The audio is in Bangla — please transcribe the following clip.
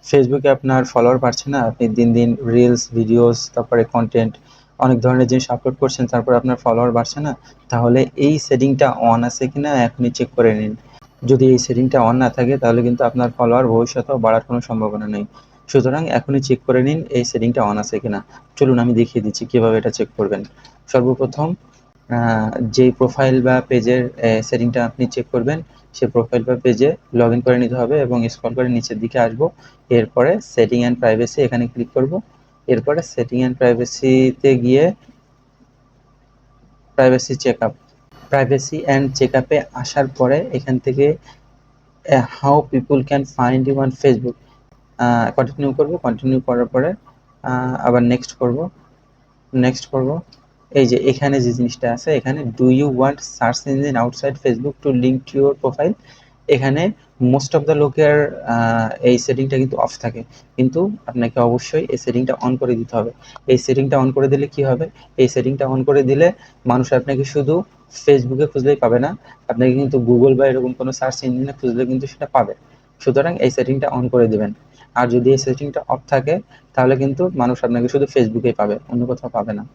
ফেসবুকে আপনার ফলোয়ার বাড়ছে না, আপনি দিন দিন রিলস, ভিডিওস, তারপরে কন্টেন্ট অনেক ধরনের জিনিস আপলোড করছেন, তারপরে আপনার ফলোয়ার বাড়ছে না, তাহলে এই সেটিংটা অন আছে কিনা এখনই চেক করে নিন। যদি এই সেটিংটা অন না থাকে তাহলে কিন্তু আপনার ফলোয়ার ভবিষ্যতেও বাড়ার কোনো সম্ভাবনা নেই। সুতরাং এখনই চেক করে নিন এই সেটিংটা অন আছে কিনা। চলুন আমি দেখিয়ে দিচ্ছি কিভাবে এটা চেক করবেন। সর্বপ্রথম যেই প্রোফাইল বা পেজের সেটিংটা আপনি চেক করবেন, সেই প্রোফাইল বা পেজে লগ ইন করে নিতে হবে এবং স্ক্রল করে নিচের দিকে আসবো। এরপরে সেটিং অ্যান্ড প্রাইভেসি এখানে ক্লিক করব। এরপরে সেটিং অ্যান্ড প্রাইভেসিতে গিয়ে প্রাইভেসি চেক আপে আসার পরে এখান থেকে how people can find you on Facebook continue করব। কন্টিনিউ করার পরে আবার নেক্সট করব। এই যে এখানে যে জিনিসটা আছে, এখানে do you want search engine outside Facebook to link to your profile, এখানে মোস্ট অফ দ্য লোকের এই সেটিংটা কিন্তু অফ থাকে, কিন্তু আপনাকে অবশ্যই এই সেটিংটা অন করে দিতে হবে। এই সেটিংটা অন করে দিলে কি হবে, এই সেটিংটা অন করে দিলে মানুষ আপনাকে শুধু ফেসবুকে খুঁজলেই পাবে না, আপনাকে কিন্তু গুগল বা এরকম কোনো সার্চ ইঞ্জিনে খুঁজলে কিন্তু সেটা পাবে। সুতরাং এই সেটিংটা অন করে দিবেন। আর যদি এই সেটিংটা অফ থাকে তাহলে কিন্তু মানুষ আপনাকে শুধু ফেসবুকেই পাবে, অন্য কোথাও পাবে না।